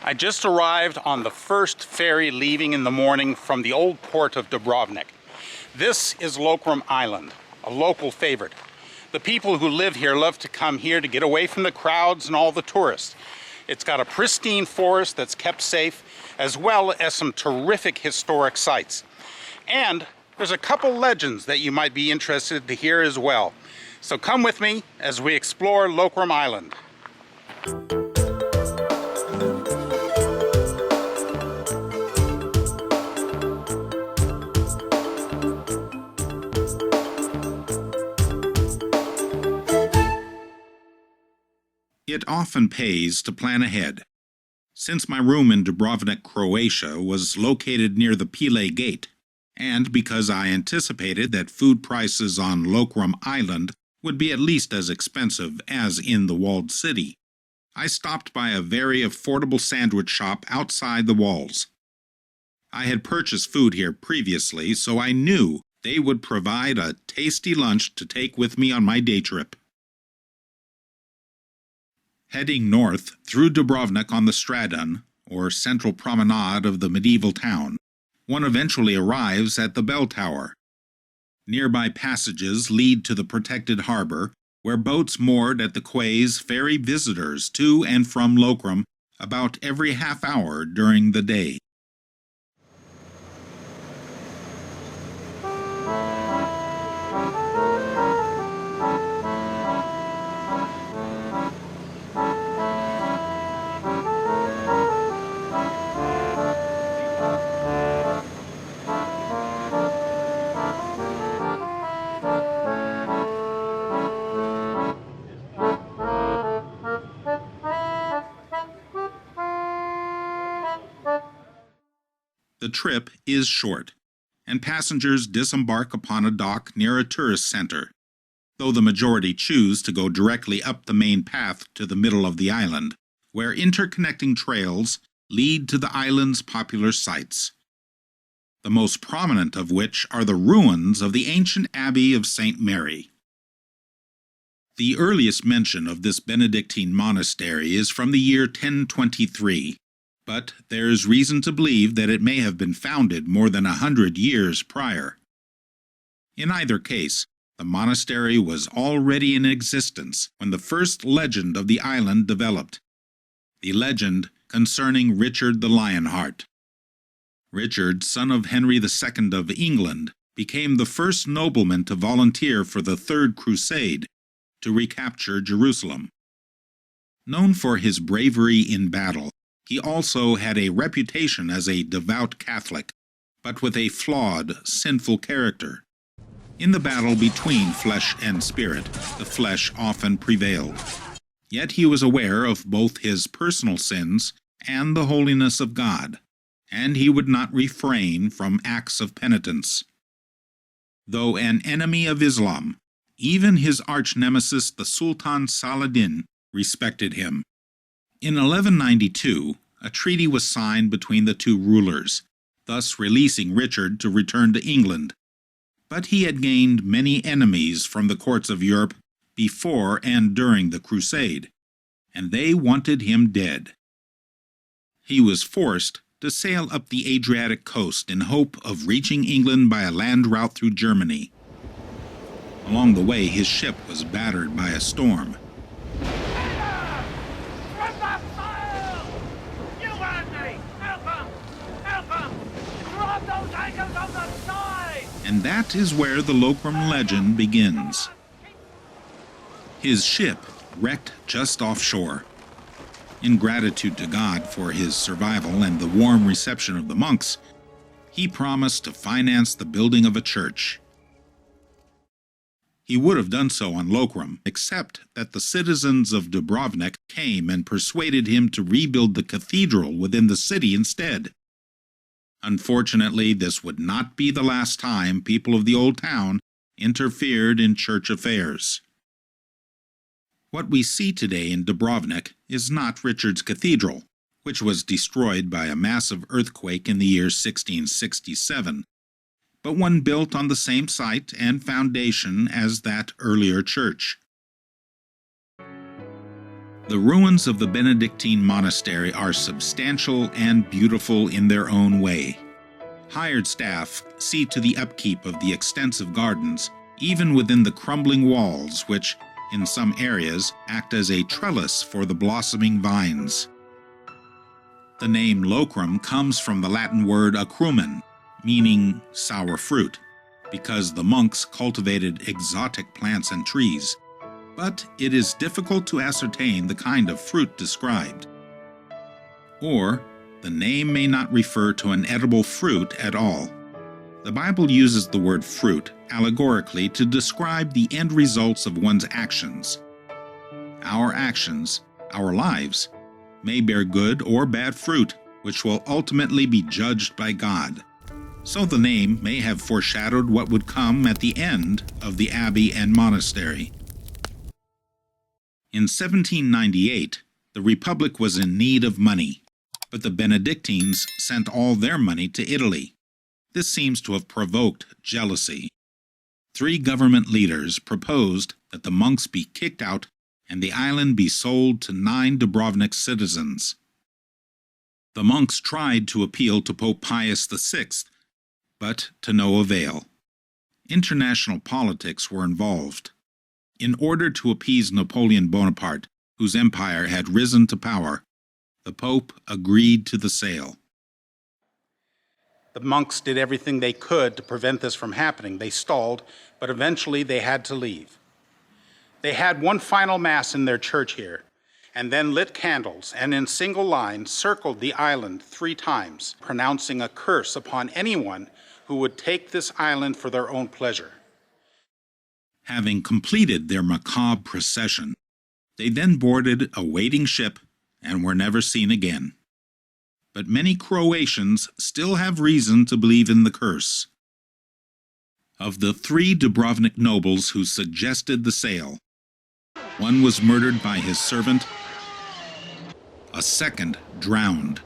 I just arrived on the first ferry leaving in the morning from the old port of Dubrovnik. This is Locrum Island, a local favorite. The people who live here love to come here to get away from the crowds and all the tourists. It's got a pristine forest that's kept safe, as well as some terrific historic sites. And there's a couple legends that you might be interested to hear as well. So come with me as we explore Locrum Island. It often pays to plan ahead. Since my room in Dubrovnik, Croatia was located near the Pile Gate, and because I anticipated that food prices on Locrum Island would be at least as expensive as in the walled city, I stopped by a very affordable sandwich shop outside the walls. I had purchased food here previously, so I knew they would provide a tasty lunch to take with me on my day trip. Heading north through Dubrovnik on the Stradun, or central promenade of the medieval town, one eventually arrives at the bell tower. Nearby passages lead to the protected harbor, where boats moored at the quays ferry visitors to and from Locrum about every half hour during the day. The trip is short, and passengers disembark upon a dock near a tourist center, though the majority choose to go directly up the main path to the middle of the island, where interconnecting trails lead to the island's popular sites, the most prominent of which are the ruins of the ancient Abbey of St. Mary. The earliest mention of this Benedictine monastery is from the year 1023, but there is reason to believe that it may have been founded more than 100 years prior. In either case, the monastery was already in existence when the first legend of the island developed, the legend concerning Richard the Lionheart. Richard, son of Henry II of England, became the first nobleman to volunteer for the Third Crusade to recapture Jerusalem. Known for his bravery in battle, he also had a reputation as a devout Catholic, but with a flawed, sinful character. In the battle between flesh and spirit, the flesh often prevailed. Yet he was aware of both his personal sins and the holiness of God, and he would not refrain from acts of penitence. Though an enemy of Islam, even his arch-nemesis the Sultan Saladin respected him. In 1192, a treaty was signed between the two rulers, thus releasing Richard to return to England. But he had gained many enemies from the courts of Europe before and during the Crusade, and they wanted him dead. He was forced to sail up the Adriatic coast in hope of reaching England by a land route through Germany. Along the way, his ship was battered by a storm. And that is where the Locrum legend begins. His ship wrecked just offshore. In gratitude to God for his survival and the warm reception of the monks, he promised to finance the building of a church. He would have done so on Locrum, except that the citizens of Dubrovnik came and persuaded him to rebuild the cathedral within the city instead. Unfortunately, this would not be the last time people of the old town interfered in church affairs. What we see today in Dubrovnik is not Richard's cathedral, which was destroyed by a massive earthquake in the year 1667, but one built on the same site and foundation as that earlier church. The ruins of the Benedictine monastery are substantial and beautiful in their own way. Hired staff see to the upkeep of the extensive gardens, even within the crumbling walls which, in some areas, act as a trellis for the blossoming vines. The name Locrum comes from the Latin word acrumen, meaning sour fruit, because the monks cultivated exotic plants and trees, but it is difficult to ascertain the kind of fruit described. Or, the name may not refer to an edible fruit at all. The Bible uses the word fruit allegorically to describe the end results of one's actions. Our actions, our lives, may bear good or bad fruit, which will ultimately be judged by God. So the name may have foreshadowed what would come at the end of the abbey and monastery. In 1798, the Republic was in need of money, but the Benedictines sent all their money to Italy. This seems to have provoked jealousy. 3 government leaders proposed that the monks be kicked out and the island be sold to 9 Dubrovnik citizens. The monks tried to appeal to Pope Pius VI, but to no avail. International politics were involved. In order to appease Napoleon Bonaparte, whose empire had risen to power, the Pope agreed to the sale. The monks did everything they could to prevent this from happening. They stalled, but eventually they had to leave. They had one final mass in their church here, and then lit candles and in single line circled the island 3 times, pronouncing a curse upon anyone who would take this island for their own pleasure. Having completed their macabre procession, they then boarded a waiting ship and were never seen again. But many Croatians still have reason to believe in the curse. Of the 3 Dubrovnik nobles who suggested the sale, one was murdered by his servant, a second drowned,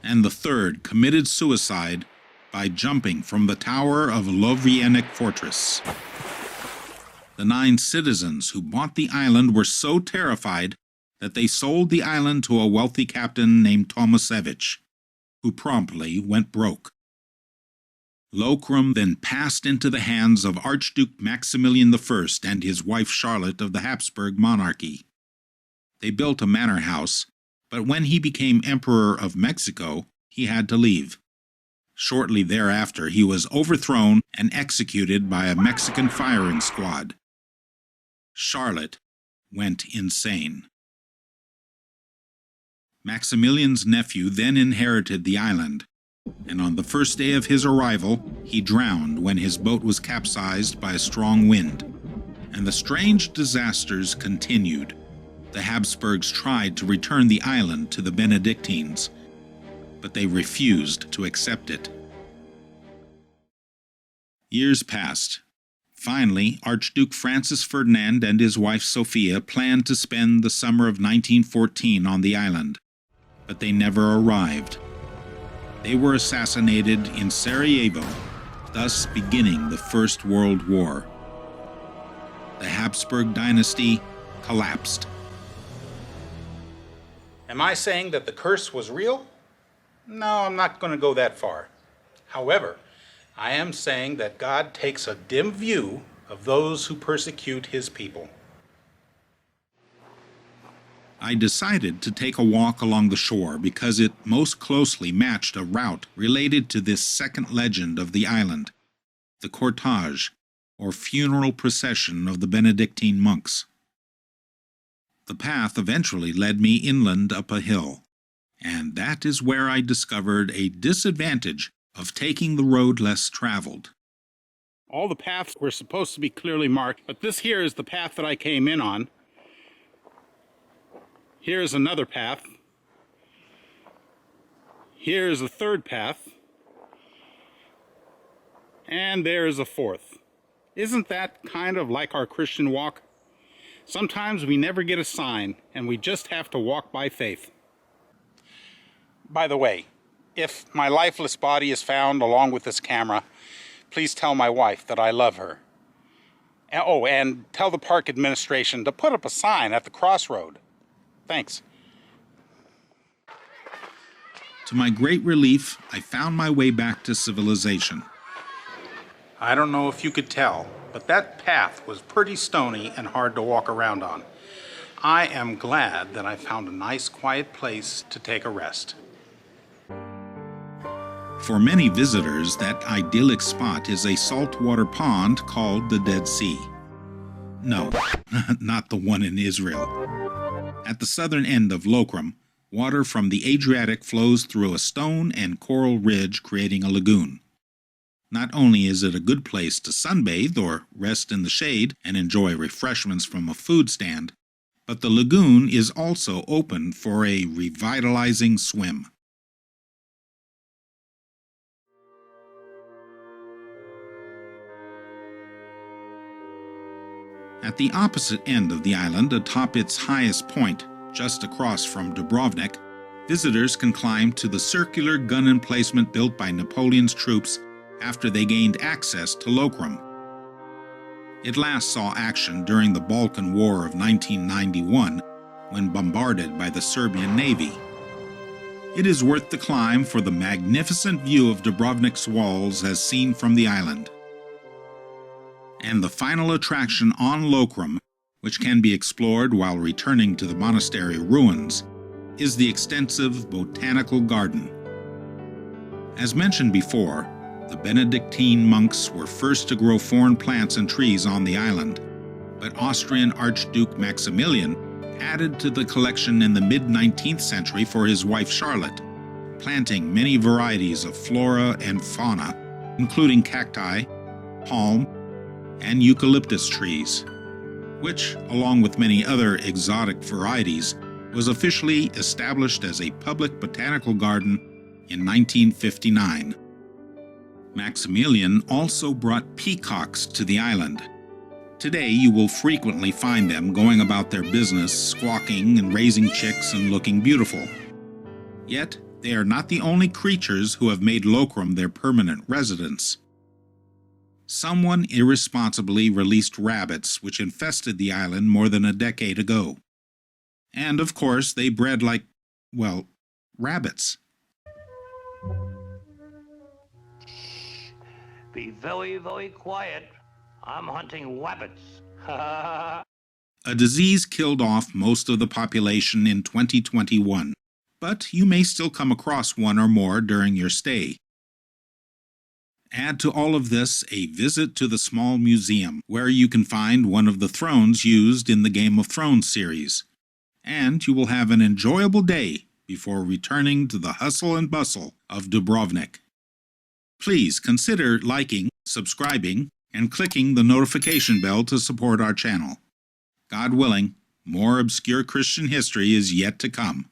and the third committed suicide by jumping from the tower of Lovrijenek fortress. The 9 citizens who bought the island were so terrified that they sold the island to a wealthy captain named Tomasevich, who promptly went broke. Locrum then passed into the hands of Archduke Maximilian I and his wife Charlotte of the Habsburg monarchy. They built a manor house, but when he became Emperor of Mexico, he had to leave. Shortly thereafter, he was overthrown and executed by a Mexican firing squad. Charlotte went insane. Maximilian's nephew then inherited the island, and on the first day of his arrival, he drowned when his boat was capsized by a strong wind. And the strange disasters continued. The Habsburgs tried to return the island to the Benedictines, but they refused to accept it. Years passed. Finally, Archduke Francis Ferdinand and his wife Sophia planned to spend the summer of 1914 on the island, but they never arrived. They were assassinated in Sarajevo, thus beginning the First World War. The Habsburg dynasty collapsed. Am I saying that the curse was real? No, I'm not going to go that far. However, I am saying that God takes a dim view of those who persecute his people. I decided to take a walk along the shore because it most closely matched a route related to this second legend of the island, the cortege, or funeral procession of the Benedictine monks. The path eventually led me inland up a hill, and that is where I discovered a disadvantage of taking the road less traveled. All the paths were supposed to be clearly marked, but this here is the path that I came in on. Here's another path. Here's a third path. And there is a fourth. Isn't that kind of like our Christian walk? Sometimes we never get a sign, and we just have to walk by faith. By the way, if my lifeless body is found along with this camera, please tell my wife that I love her. Oh, and tell the park administration to put up a sign at the crossroad. Thanks. To my great relief, I found my way back to civilization. I don't know if you could tell, but that path was pretty stony and hard to walk around on. I am glad that I found a nice quiet place to take a rest. For many visitors, that idyllic spot is a saltwater pond called the Dead Sea. No, not the one in Israel. At the southern end of Locrum, water from the Adriatic flows through a stone and coral ridge, creating a lagoon. Not only is it a good place to sunbathe or rest in the shade and enjoy refreshments from a food stand, but the lagoon is also open for a revitalizing swim. At the opposite end of the island, atop its highest point, just across from Dubrovnik, visitors can climb to the circular gun emplacement built by Napoleon's troops after they gained access to Locrum. It last saw action during the Balkan War of 1991, when bombarded by the Serbian Navy. It is worth the climb for the magnificent view of Dubrovnik's walls as seen from the island. And the final attraction on Locrum, which can be explored while returning to the monastery ruins, is the extensive botanical garden. As mentioned before, the Benedictine monks were first to grow foreign plants and trees on the island, but Austrian Archduke Maximilian added to the collection in the mid-19th century for his wife Charlotte, planting many varieties of flora and fauna, including cacti, palm, and eucalyptus trees, which, along with many other exotic varieties, was officially established as a public botanical garden in 1959. Maximilian also brought peacocks to the island. Today you will frequently find them going about their business, squawking and raising chicks and looking beautiful. Yet, they are not the only creatures who have made Locrum their permanent residence. Someone irresponsibly released rabbits which infested the island more than a decade ago. And of course, they bred like, well, rabbits. Be very, very quiet. I'm hunting rabbits. A disease killed off most of the population in 2021, but you may still come across one or more during your stay. Add to all of this a visit to the small museum, where you can find one of the thrones used in the Game of Thrones series, and you will have an enjoyable day before returning to the hustle and bustle of Dubrovnik. Please consider liking, subscribing, and clicking the notification bell to support our channel. God willing, more obscure Christian history is yet to come.